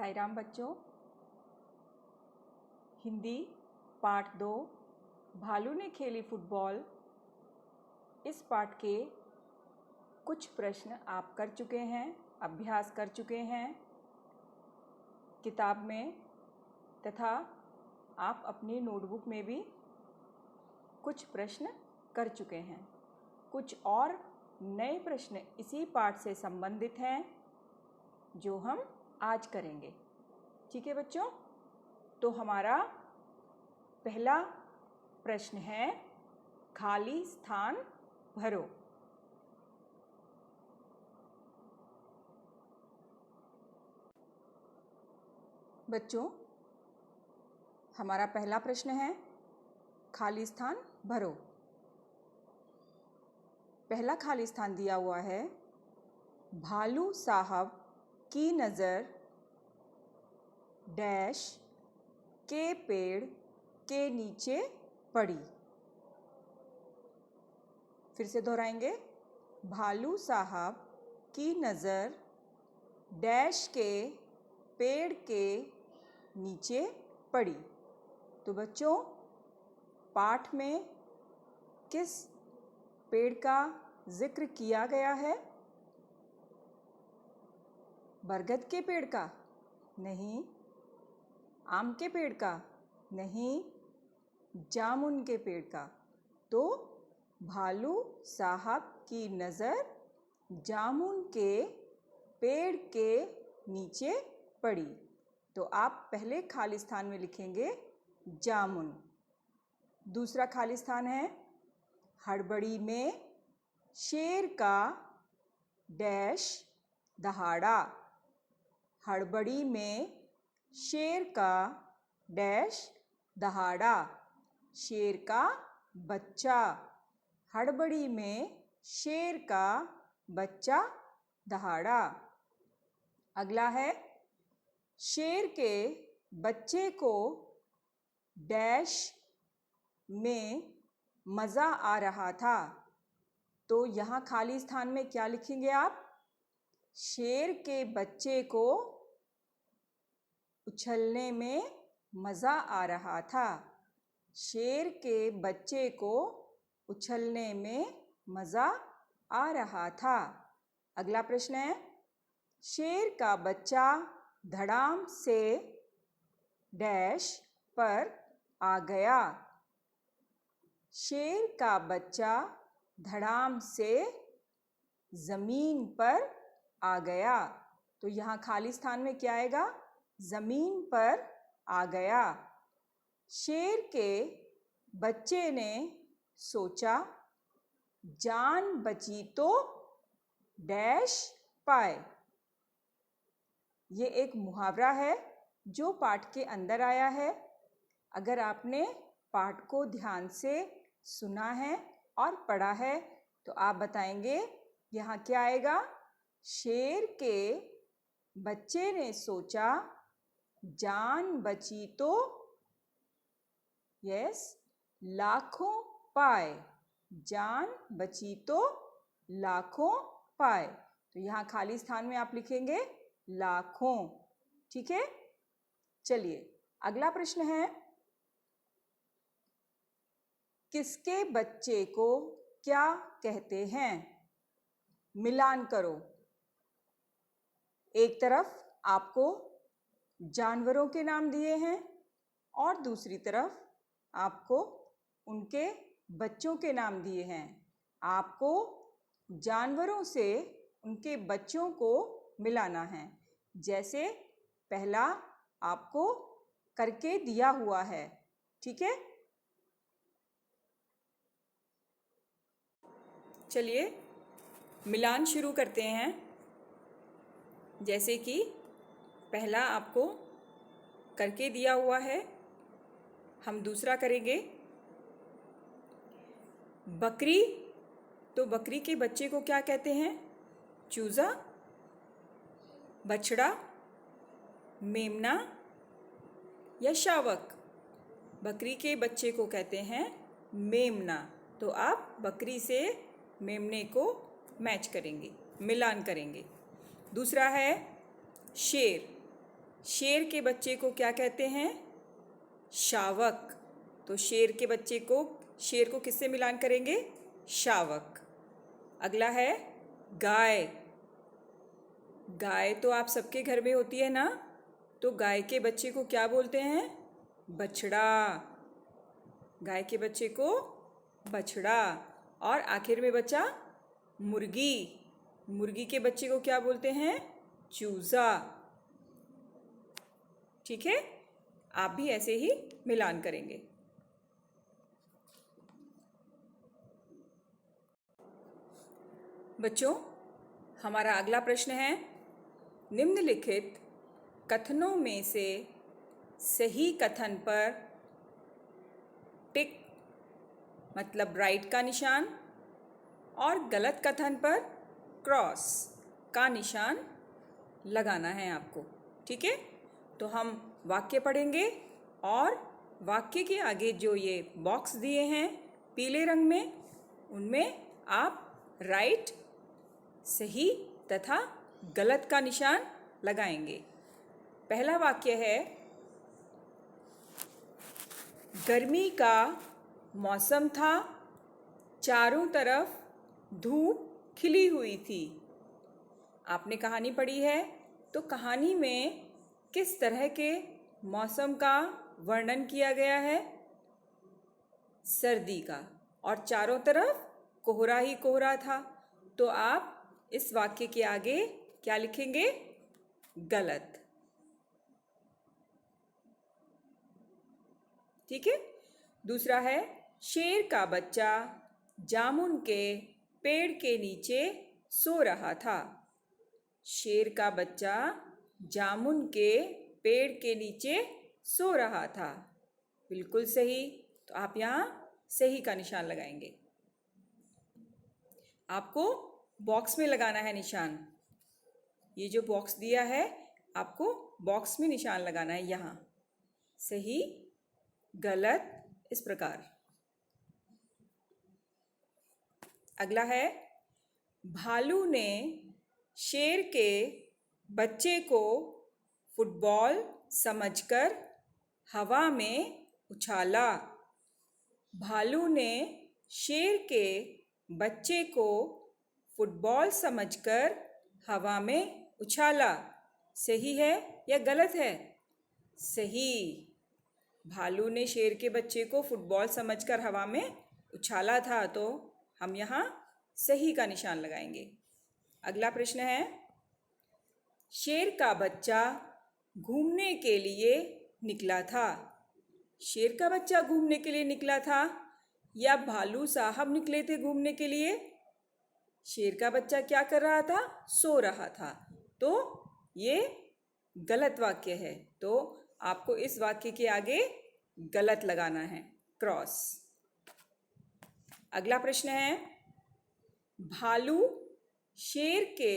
साई राम बच्चों। हिंदी पाठ 2 भालू ने खेली फुटबॉल। इस पाठ के कुछ प्रश्न आप कर चुके हैं, अभ्यास कर चुके हैं किताब में, तथा आप अपनी नोटबुक में भी कुछ प्रश्न कर चुके हैं। कुछ और नए प्रश्न इसी पाठ से संबंधित हैं जो हम आज करेंगे। ठीक है बच्चों, तो हमारा पहला प्रश्न है खाली स्थान भरो। बच्चों, हमारा पहला प्रश्न है खाली स्थान भरो। पहला खाली स्थान दिया हुआ है, भालू साहब की नज़र डैश के पेड़ के नीचे पड़ी। फिर से दोहराएंगे, भालू साहब की नज़र डैश के पेड़ के नीचे पड़ी। तो बच्चों, पाठ में किस पेड़ का जिक्र किया गया है? बरगद के पेड़ का? नहीं। आम के पेड़ का? नहीं। जामुन के पेड़ का? तो भालू साहब की नज़र जामुन के पेड़ के नीचे पड़ी। तो आप पहले खाली स्थान में लिखेंगे जामुन। दूसरा खाली स्थान है, हड़बड़ी में शेर का डैश दहाड़ा। हड़बड़ी में शेर का डैश दहाड़ा। शेर का बच्चा। हड़बड़ी में शेर का बच्चा दहाड़ा। अगला है, शेर के बच्चे को डैश में मज़ा आ रहा था। तो यहाँ खाली स्थान में क्या लिखेंगे आप? शेर के बच्चे को उछलने में मज़ा आ रहा था। शेर के बच्चे को उछलने में मज़ा आ रहा था। अगला प्रश्न है, शेर का बच्चा धड़ाम से डैश पर आ गया। शेर का बच्चा धड़ाम से ज़मीन पर आ गया। तो यहाँ खाली स्थान में क्या आएगा? ज़मीन पर आ गया। शेर के बच्चे ने सोचा जान बची तो डैश पाए। ये एक मुहावरा है जो पाठ के अंदर आया है। अगर आपने पाठ को ध्यान से सुना है और पढ़ा है तो आप बताएंगे यहाँ क्या आएगा? शेर के बच्चे ने सोचा जान बची तो लाखों पाए। जान बची तो लाखों पाए। तो यहाँ खाली स्थान में आप लिखेंगे लाखों। ठीक है, चलिए अगला प्रश्न है, किसके बच्चे को क्या कहते हैं? मिलान करो। एक तरफ आपको जानवरों के नाम दिए हैं और दूसरी तरफ आपको उनके बच्चों के नाम दिए हैं। आपको जानवरों से उनके बच्चों को मिलाना है। जैसे पहला आपको करके दिया हुआ है। ठीक है, चलिए मिलान शुरू करते हैं। जैसे कि पहला आपको करके दिया हुआ है, हम दूसरा करेंगे। बकरी, तो बकरी के बच्चे को क्या कहते हैं? चूज़ा। बछड़ा, मेमना या शावक? बकरी के बच्चे को कहते हैं मेमना। तो आप बकरी से मेमने को मैच करेंगे, मिलान करेंगे। दूसरा है शेर। शेर के बच्चे को क्या कहते हैं? शावक। तो शेर को किससे मिलान करेंगे? शावक। अगला है गाय। गाय तो आप सबके घर में होती है ना, तो गाय के बच्चे को क्या बोलते हैं? बछड़ा। गाय के बच्चे को बछड़ा। और आखिर में बचा मुर्गी। मुर्गी के बच्चे को क्या बोलते हैं? चूजा। ठीक है, आप भी ऐसे ही मिलान करेंगे। बच्चों, हमारा अगला प्रश्न है, निम्नलिखित कथनों में से सही कथन पर टिक मतलब राइट का निशान और गलत कथन पर क्रॉस का निशान लगाना है आपको। ठीक है, तो हम वाक्य पढ़ेंगे और वाक्य के आगे जो ये बॉक्स दिए हैं पीले रंग में, उनमें आप राइट, सही तथा गलत का निशान लगाएंगे। पहला वाक्य है, गर्मी का मौसम था, चारों तरफ धूप खिली हुई थी। आपने कहानी पढ़ी है, तो कहानी में किस तरह के मौसम का वर्णन किया गया है? सर्दी का, और चारों तरफ कोहरा ही कोहरा था। तो आप इस वाक्य के आगे क्या लिखेंगे? गलत। ठीक है, दूसरा है, शेर का बच्चा जामुन के पेड़ के नीचे सो रहा था। शेर का बच्चा जामुन के पेड़ के नीचे सो रहा था। बिल्कुल सही। तो आप यहाँ सही का निशान लगाएंगे। आपको बॉक्स में लगाना है निशान। ये जो बॉक्स दिया है, आपको बॉक्स में निशान लगाना है, यहाँ सही गलत इस प्रकार। अगला है, भालू ने शेर के बच्चे को फुटबॉल समझकर हवा में उछाला। भालू ने शेर के बच्चे को फुटबॉल समझकर हवा में उछाला। सही है या गलत है? सही। भालू ने शेर के बच्चे को फुटबॉल समझकर हवा में उछाला था, तो हम यहाँ सही का निशान लगाएंगे। अगला प्रश्न है, शेर का बच्चा घूमने के लिए निकला था। शेर का बच्चा घूमने के लिए निकला था या भालू साहब निकले थे घूमने के लिए? शेर का बच्चा क्या कर रहा था? सो रहा था। तो ये गलत वाक्य है, तो आपको इस वाक्य के आगे गलत लगाना है, क्रॉस। अगला प्रश्न है, भालू शेर के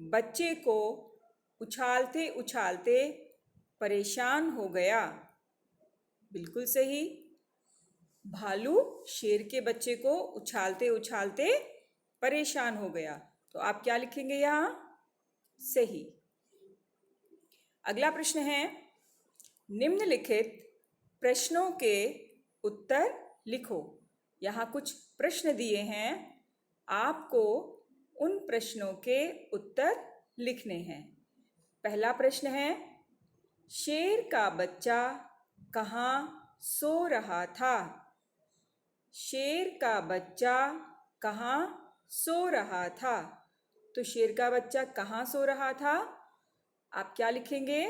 बच्चे को उछालते उछालते परेशान हो गया। बिल्कुल सही। भालू शेर के बच्चे को उछालते उछालते परेशान हो गया। तो आप क्या लिखेंगे यहाँ? सही। अगला प्रश्न है, निम्नलिखित प्रश्नों के उत्तर लिखो। यहाँ कुछ प्रश्न दिए हैं, आपको उन प्रश्नों के उत्तर लिखने हैं। पहला प्रश्न है, शेर का बच्चा कहाँ सो रहा था? शेर का बच्चा कहाँ सो रहा था? तो शेर का बच्चा कहाँ सो रहा था? आप क्या लिखेंगे?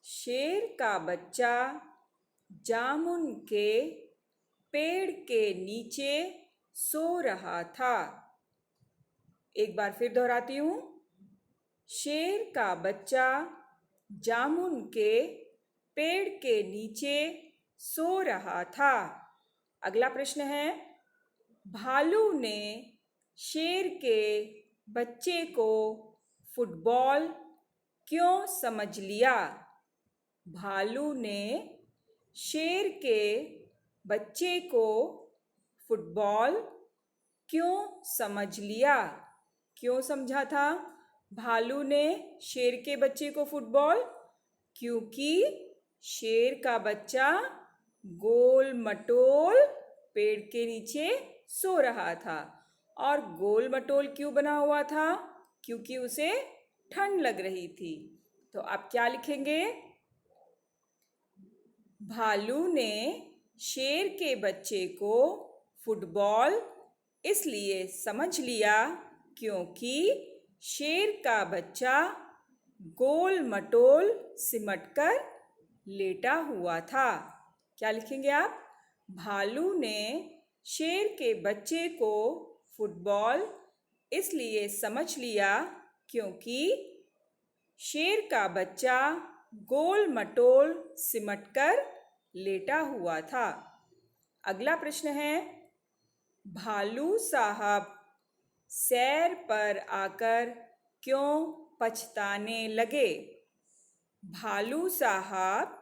शेर का बच्चा जामुन के पेड़ के नीचे सो रहा था। एक बार फिर दोहराती हूँ, शेर का बच्चा जामुन के पेड़ के नीचे सो रहा था। अगला प्रश्न है, भालू ने शेर के बच्चे को फुटबॉल क्यों समझ लिया? भालू ने शेर के बच्चे को फुटबॉल क्यों समझ लिया? क्यों समझा था? भालू ने शेर के बच्चे को फुटबॉल क्योंकि शेर का बच्चा गोल मटोल पेड़ के नीचे सो रहा था। और गोल मटोल क्यों बना हुआ था? क्योंकि उसे ठंड लग रही थी। तो आप क्या लिखेंगे? भालू ने शेर के बच्चे को फुटबॉल इसलिए समझ लिया क्योंकि शेर का बच्चा गोल मटोल सिमटकर लेटा हुआ था। क्या लिखेंगे आप? भालू ने शेर के बच्चे को फुटबॉल इसलिए समझ लिया क्योंकि शेर का बच्चा गोल मटोल सिमटकर लेटा हुआ था। अगला प्रश्न है, भालू साहब सैर पर आकर क्यों पछताने लगे? भालू साहब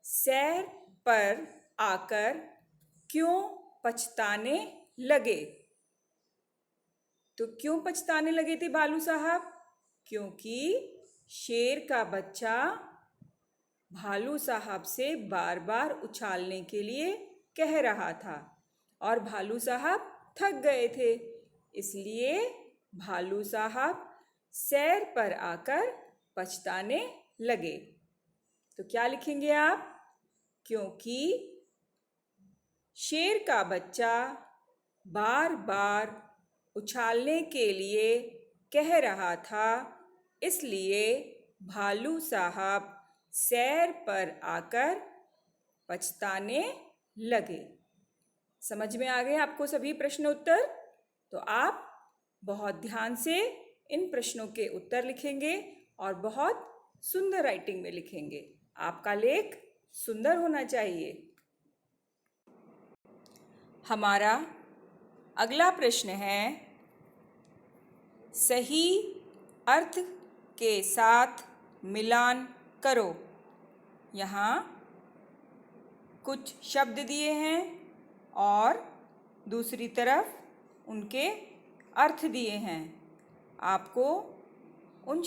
सैर पर आकर क्यों पछताने लगे? तो क्यों पछताने लगे थे भालू साहब? क्योंकि शेर का बच्चा भालू साहब से बार बार उछालने के लिए कह रहा था और भालू साहब थक गए थे, इसलिए भालू साहब सैर पर आकर पछताने लगे। तो क्या लिखेंगे आप? क्योंकि शेर का बच्चा बार बार उछालने के लिए कह रहा था, इसलिए भालू साहब सैर पर आकर पछताने लगे। समझ में आ गए आपको सभी प्रश्न उत्तर? तो आप बहुत ध्यान से इन प्रश्नों के उत्तर लिखेंगे और बहुत सुंदर राइटिंग में लिखेंगे। आपका लेख सुंदर होना चाहिए। हमारा अगला प्रश्न है, सही अर्थ के साथ मिलान करो। यहाँ कुछ शब्द दिए हैं और दूसरी तरफ उनके अर्थ दिए हैं। आपको उन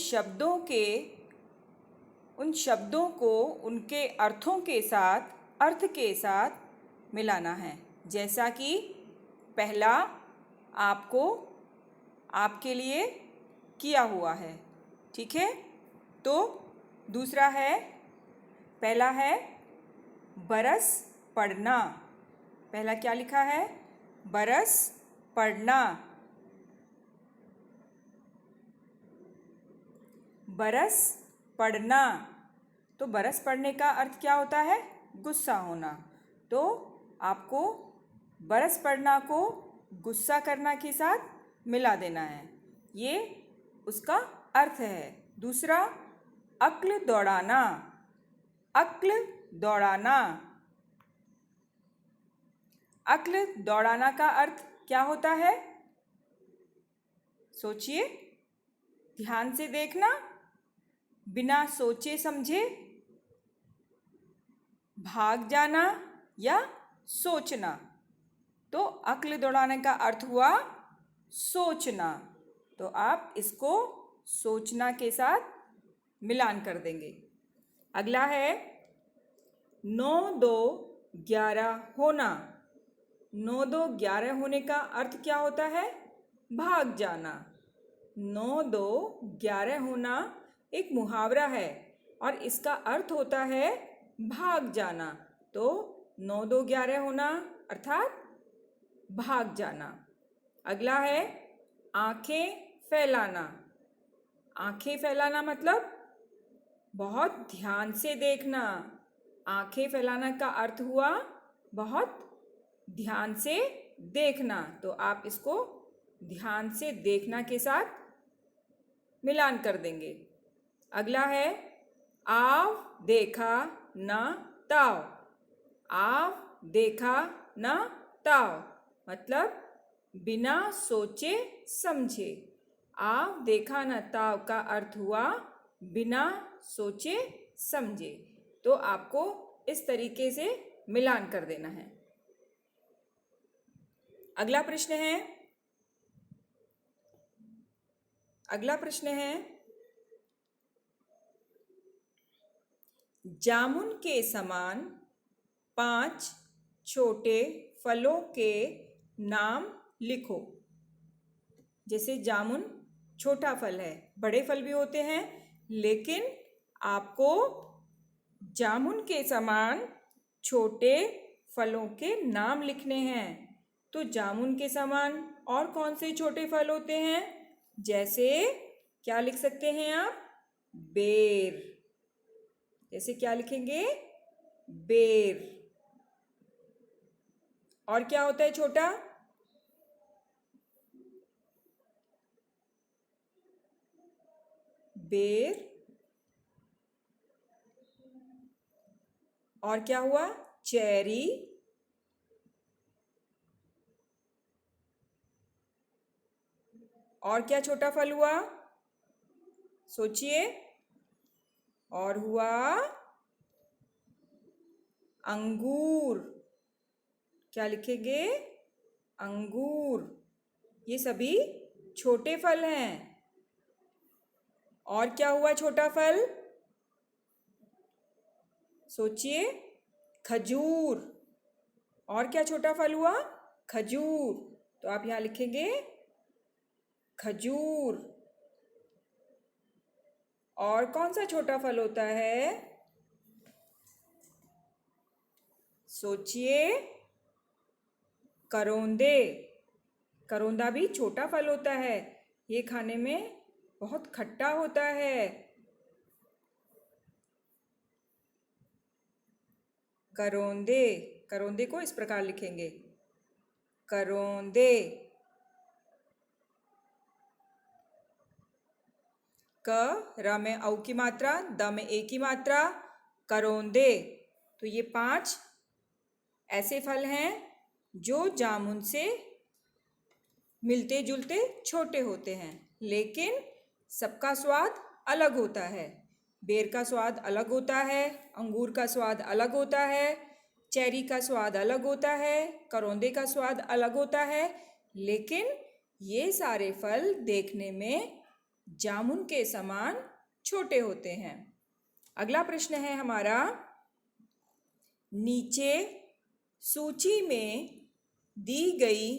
शब्दों को उनके अर्थों के साथ, अर्थ के साथ मिलाना है। जैसा कि पहला आपको आपके लिए किया हुआ है, ठीक है? तो दूसरा है, पहला है बरस पड़ना। पहला क्या लिखा है? बरस पड़ना। बरस पड़ना। तो बरस पड़ने का अर्थ क्या होता है? गुस्सा होना। तो आपको बरस पड़ना को गुस्सा करना के साथ मिला देना है, ये उसका अर्थ है। दूसरा, अक्ल दौड़ाना। अक्ल दौड़ाना। अक्ल दौड़ाना का अर्थ क्या होता है? सोचिए, ध्यान से देखना, बिना सोचे समझे भाग जाना या सोचना। तो अक्ल दौड़ाने का अर्थ हुआ सोचना। तो आप इसको सोचना के साथ मिलान कर देंगे। अगला है 9 2 11 होना। 9 2 11 होने का अर्थ क्या होता है? भाग जाना। 9 2 11 होना एक मुहावरा है और इसका अर्थ होता है भाग जाना। तो 9 2 11 होना अर्थात भाग जाना। अगला है आंखें फैलाना। आंखें फैलाना मतलब बहुत ध्यान से देखना। आंखें फैलाना का अर्थ हुआ बहुत ध्यान से देखना। तो आप इसको ध्यान से देखना के साथ मिलान कर देंगे। अगला है आव देखा न ताव। आव देखा न ताव मतलब बिना सोचे समझे। आव देखा न ताव का अर्थ हुआ बिना सोचे समझे। तो आपको इस तरीके से मिलान कर देना है। अगला प्रश्न है जामुन के समान 5 छोटे फलों के नाम लिखो। जैसे जामुन छोटा फल है, बड़े फल भी होते हैं, लेकिन आपको जामुन के समान छोटे फलों के नाम लिखने हैं। तो जामुन के समान और कौन से छोटे फल होते हैं? जैसे क्या लिख सकते हैं आप? बेर। जैसे क्या लिखेंगे? बेर। और क्या होता है छोटा? बेर। और क्या हुआ? चेरी। और क्या छोटा फल हुआ? सोचिए। और हुआ अंगूर। क्या लिखेंगे? अंगूर। ये सभी छोटे फल हैं। और क्या हुआ छोटा फल? सोचिए। खजूर। और क्या छोटा फल हुआ? खजूर। तो आप यहाँ लिखेंगे खजूर। और कौन सा छोटा फल होता है? सोचिए। करौंदे। करौंदा भी छोटा फल होता है। ये खाने में बहुत खट्टा होता है। करौंदे। करौंदे को इस प्रकार लिखेंगे, करौंदे। क र में औ की मात्रा, द में ए की मात्रा, करौंदे। तो ये 5 ऐसे फल हैं जो जामुन से मिलते जुलते छोटे होते हैं, लेकिन सबका स्वाद अलग होता है। बेर का स्वाद अलग होता है, अंगूर का स्वाद अलग होता है, चेरी का स्वाद अलग होता है, करौंदे का स्वाद अलग होता है, लेकिन ये सारे फल देखने में जामुन के समान छोटे होते हैं। अगला प्रश्न है हमारा, नीचे सूची में दी गई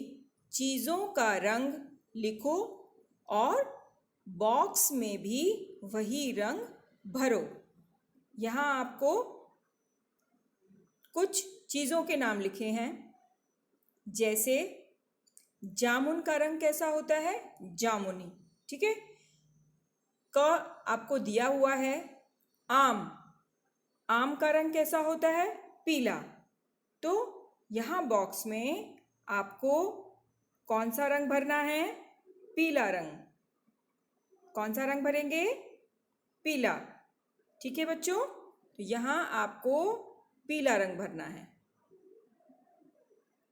चीज़ों का रंग लिखो और बॉक्स में भी वही रंग भरो। यहाँ आपको कुछ चीज़ों के नाम लिखे हैं। जैसे जामुन का रंग कैसा होता है? जामुनी। ठीक है। क आपको दिया हुआ है आम। आम का रंग कैसा होता है? पीला। तो यहाँ बॉक्स में आपको कौन सा रंग भरना है? पीला रंग। कौन सा रंग भरेंगे? पीला। ठीक है बच्चों, तो यहाँ आपको पीला रंग भरना है।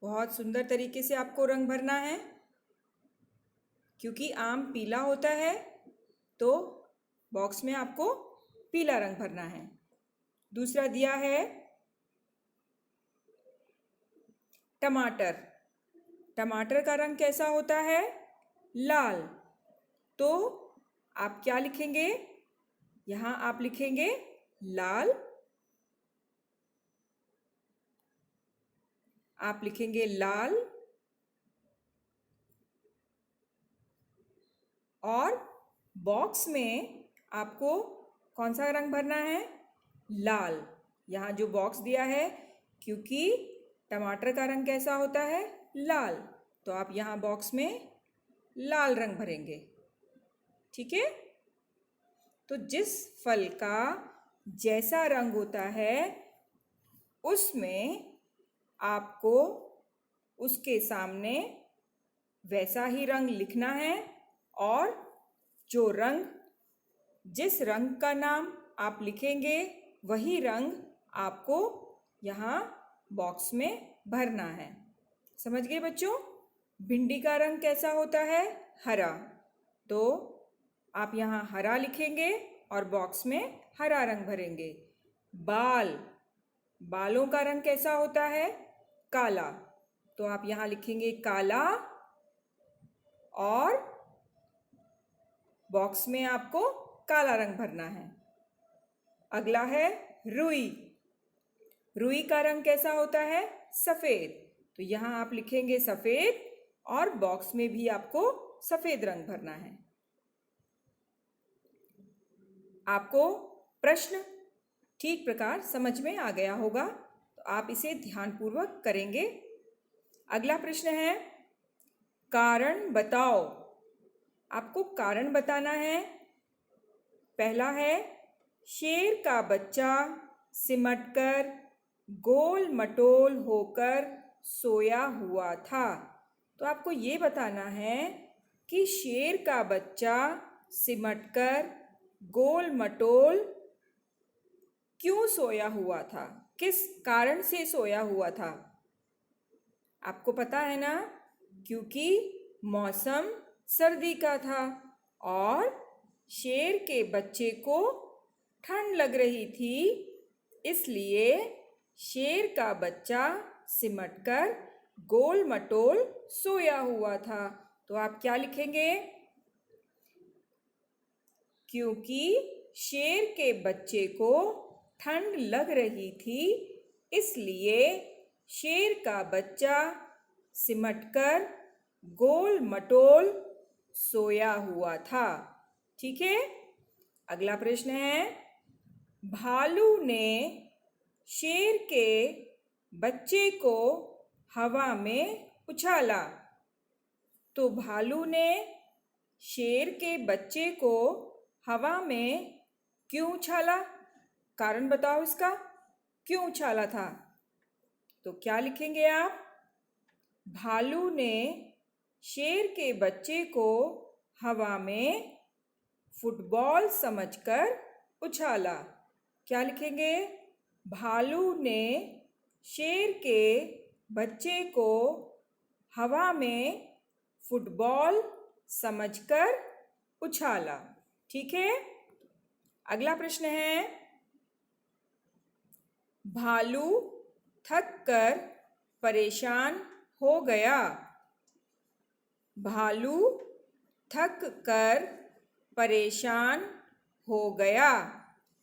बहुत सुंदर तरीके से आपको रंग भरना है। क्योंकि आम पीला होता है तो बॉक्स में आपको पीला रंग भरना है। दूसरा दिया है टमाटर। टमाटर का रंग कैसा होता है? लाल। तो आप क्या लिखेंगे? यहाँ आप लिखेंगे लाल। आप लिखेंगे लाल। और बॉक्स में आपको कौन सा रंग भरना है? लाल। यहाँ जो बॉक्स दिया है, क्योंकि टमाटर का रंग कैसा होता है? लाल, तो आप यहाँ बॉक्स में लाल रंग भरेंगे। ठीक है। तो जिस फल का जैसा रंग होता है उसमें आपको उसके सामने वैसा ही रंग लिखना है, और जो रंग, जिस रंग का नाम आप लिखेंगे वही रंग आपको यहाँ बॉक्स में भरना है। समझ गए बच्चों? भिंडी का रंग कैसा होता है? हरा। तो आप यहाँ हरा लिखेंगे और बॉक्स में हरा रंग भरेंगे। बाल, बालों का रंग कैसा होता है? काला। तो आप यहाँ लिखेंगे काला, और बॉक्स में आपको काला रंग भरना है। अगला है रुई। रुई का रंग कैसा होता है? सफ़ेद। तो यहाँ आप लिखेंगे सफ़ेद और बॉक्स में भी आपको सफ़ेद रंग भरना है। आपको प्रश्न ठीक प्रकार समझ में आ गया होगा, तो आप इसे ध्यानपूर्वक करेंगे। अगला प्रश्न है, कारण बताओ। आपको कारण बताना है। पहला है, शेर का बच्चा सिमटकर गोल मटोल होकर सोया हुआ था। तो आपको ये बताना है कि शेर का बच्चा सिमटकर गोल मटोल क्यों सोया हुआ था, किस कारण से सोया हुआ था। आपको पता है ना, क्योंकि मौसम सर्दी का था और शेर के बच्चे को ठंड लग रही थी, इसलिए शेर का बच्चा सिमटकर गोल मटोल सोया हुआ था। तो आप क्या लिखेंगे? क्योंकि शेर के बच्चे को ठंड लग रही थी, इसलिए शेर का बच्चा सिमटकर गोल मटोल सोया हुआ था। ठीक है। अगला प्रश्न है, भालू ने शेर के बच्चे को हवा में उछाला। तो भालू ने शेर के बच्चे को हवा में क्यों उछाला? कारण बताओ इसका, क्यों उछाला था? तो क्या लिखेंगे आप? भालू ने शेर के बच्चे को हवा में फुटबॉल समझकर उछाला। क्या लिखेंगे? भालू ने शेर के बच्चे को हवा में फुटबॉल समझकर उछाला। ठीक है। अगला प्रश्न है, भालू थक कर परेशान हो गया। भालू थक कर परेशान हो गया।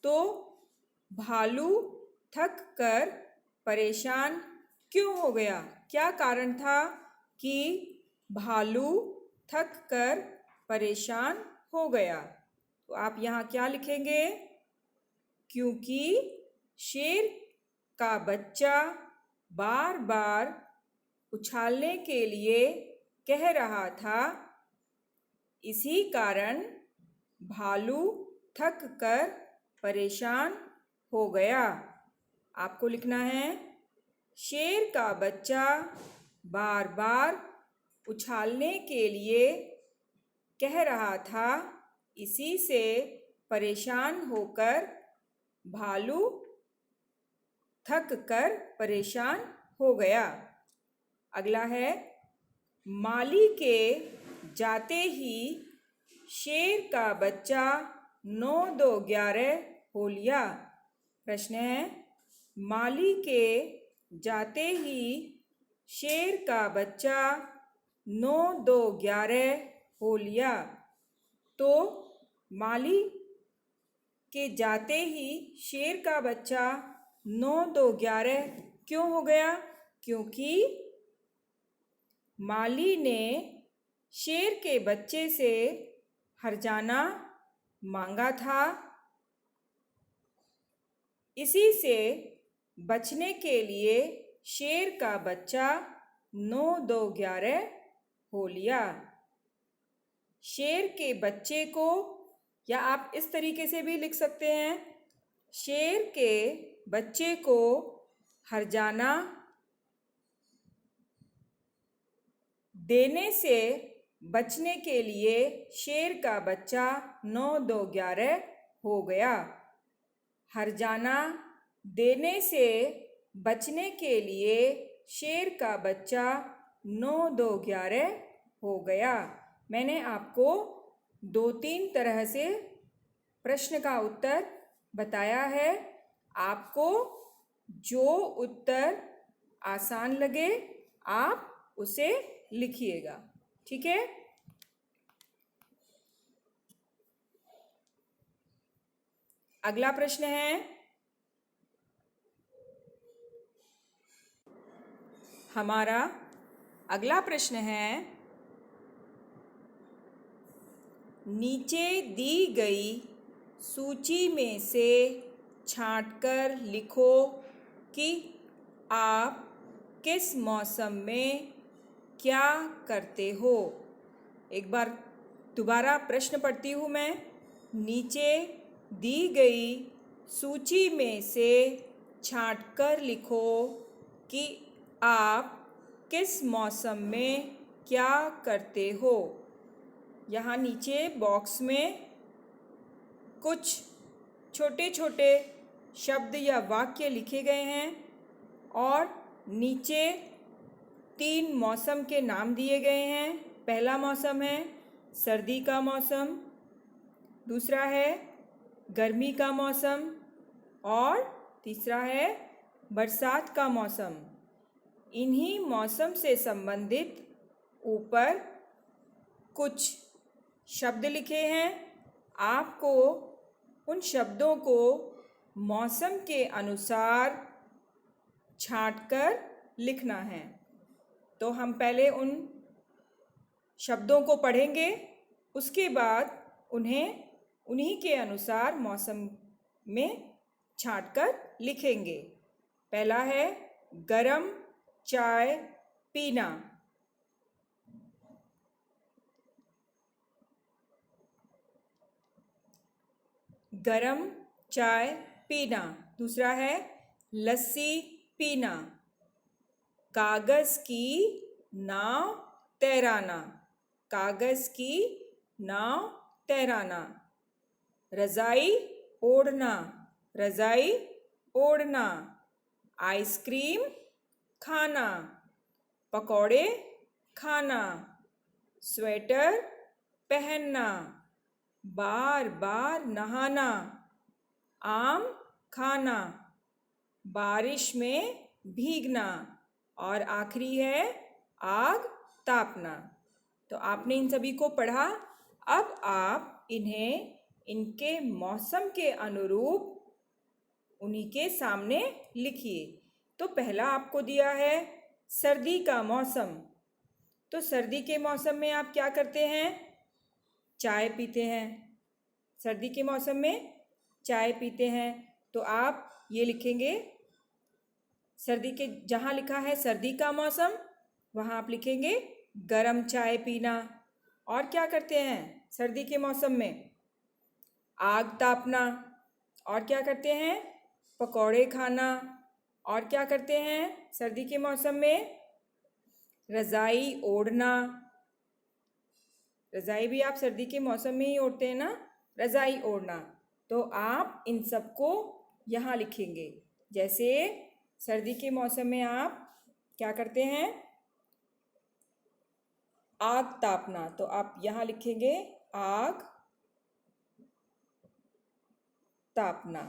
तो भालू थक कर परेशान क्यों हो गया? क्या कारण था कि भालू थक कर परेशान हो गया? तो आप यहाँ क्या लिखेंगे? क्योंकि शेर का बच्चा बार बार उछालने के लिए कह रहा था, इसी कारण भालू थक कर परेशान हो गया। आपको लिखना है, शेर का बच्चा बार बार उछालने के लिए कह रहा था, इसी से परेशान होकर भालू थक कर परेशान हो गया। अगला है, माली के जाते ही शेर का बच्चा 9-2-11 हो लिया। प्रश्न है, माली के जाते ही शेर का बच्चा 9-2-11 हो लिया। तो माली के जाते ही शेर का बच्चा 9-2-11 क्यों हो गया? क्योंकि माली ने शेर के बच्चे से हर्जाना मांगा था, इसी से बचने के लिए शेर का बच्चा 9-2-11 हो लिया। शेर के बच्चे को, या आप इस तरीके से भी लिख सकते हैं, शेर के बच्चे को हर्जाना देने से बचने के लिए शेर का बच्चा 9-2-11 हो गया। हर्जाना देने से बचने के लिए शेर का बच्चा 9-2-11 हो गया। मैंने आपको 2-3 तरह से प्रश्न का उत्तर बताया है। आपको जो उत्तर आसान लगे आप उसे लिखिएगा। ठीक है। अगला प्रश्न है, हमारा अगला प्रश्न है, नीचे दी गई सूची में से छांटकर लिखो कि आप किस मौसम में क्या करते हो। एक बार दोबारा प्रश्न पढ़ती हूँ मैं। नीचे दी गई सूची में से छांटकर लिखो कि आप किस मौसम में क्या करते हो। यहाँ नीचे बॉक्स में कुछ छोटे छोटे शब्द या वाक्य लिखे गए हैं और नीचे 3 मौसम के नाम दिए गए हैं। पहला मौसम है सर्दी का मौसम, दूसरा है गर्मी का मौसम और तीसरा है बरसात का मौसम। इन्हीं मौसम से संबंधित ऊपर कुछ शब्द लिखे हैं। आपको उन शब्दों को मौसम के अनुसार छांटकर लिखना है। तो हम पहले उन शब्दों को पढ़ेंगे, उसके बाद उन्हें उन्हीं के अनुसार मौसम में छांटकर लिखेंगे। पहला है गरम चाय पीना। गरम चाय पीना। दूसरा है लस्सी पीना। कागज़ की नाव तैराना। कागज़ की नाव तैराना। रज़ाई ओढ़ना। रज़ाई ओढ़ना। आइसक्रीम खाना। पकौड़े खाना। स्वेटर पहनना। बार बार नहाना। आम खाना। बारिश में भीगना। और आखिरी है आग तापना। तो आपने इन सभी को पढ़ा। अब आप इन्हें इनके मौसम के अनुरूप उन्हीं के सामने लिखिए। तो पहला आपको दिया है सर्दी का मौसम। तो सर्दी के मौसम में आप क्या करते हैं? चाय पीते हैं। सर्दी के मौसम में चाय पीते हैं। तो आप ये लिखेंगे, सर्दी के जहाँ लिखा है सर्दी का मौसम वहाँ आप लिखेंगे गरम चाय पीना। और क्या करते हैं सर्दी के मौसम में? आग तापना। और क्या करते हैं? पकौड़े खाना। और क्या करते हैं सर्दी के मौसम में? रज़ाई ओढ़ना। रज़ाई भी आप सर्दी के मौसम में ही ओढ़ते हैं ना, रज़ाई ओढ़ना। तो आप इन सबको यहाँ लिखेंगे। जैसे सर्दी के मौसम में आप क्या करते हैं? आग तापना। तो आप यहाँ लिखेंगे आग तापना।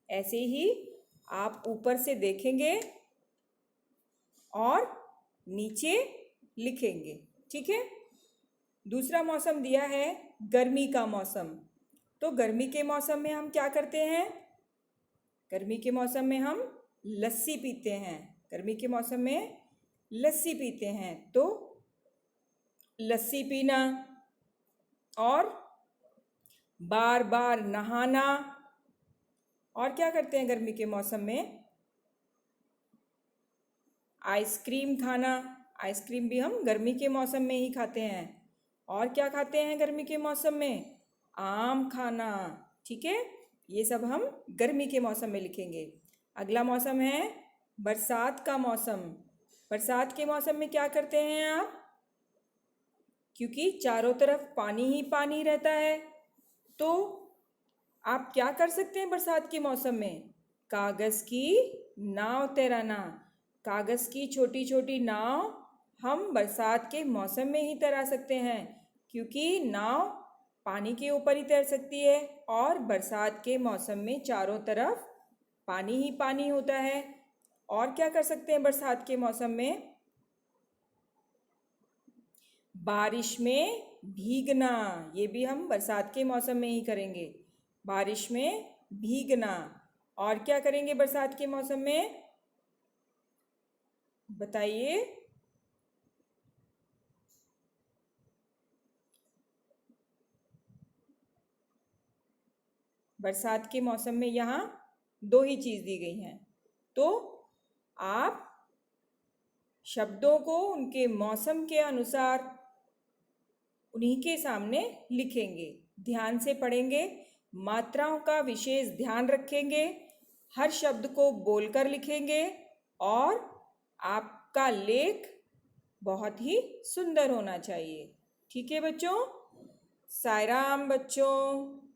ऐसे ही आप ऊपर से देखेंगे और नीचे लिखेंगे। ठीक है। दूसरा मौसम दिया है गर्मी का मौसम। तो गर्मी के मौसम में हम क्या करते हैं? गर्मी के मौसम में हम लस्सी पीते हैं। गर्मी के मौसम में लस्सी पीते हैं। तो लस्सी पीना और बार बार नहाना। और क्या करते हैं गर्मी के मौसम में? आइसक्रीम खाना। आइसक्रीम भी हम गर्मी के मौसम में ही खाते हैं। और क्या खाते हैं गर्मी के मौसम में? आम खाना। ठीक है, ये सब हम गर्मी के मौसम में लिखेंगे। अगला मौसम है बरसात का मौसम। बरसात के मौसम में क्या करते हैं आप? क्योंकि चारों तरफ पानी ही पानी रहता है, तो आप क्या कर सकते हैं बरसात के मौसम में? कागज़ की नाव तैराना। कागज़ की छोटी छोटी नाव हम बरसात के मौसम में ही तैरा सकते हैं, क्योंकि नाव पानी के ऊपर ही तैर सकती है और बरसात के मौसम में चारों तरफ पानी ही पानी होता है। और क्या कर सकते हैं बरसात के मौसम में? बारिश में भीगना। ये भी हम बरसात के मौसम में ही करेंगे, बारिश में भीगना। और क्या करेंगे बरसात के मौसम में, बताइए। बरसात के मौसम में यहाँ दो ही चीज़ दी गई हैं, तो आप शब्दों को उनके मौसम के अनुसार उन्हीं के सामने लिखेंगे, ध्यान से पढ़ेंगे, मात्राओं का विशेष ध्यान रखेंगे, हर शब्द को बोलकर लिखेंगे और आपका लेख बहुत ही सुंदर होना चाहिए। ठीक है बच्चों, सायराम बच्चों।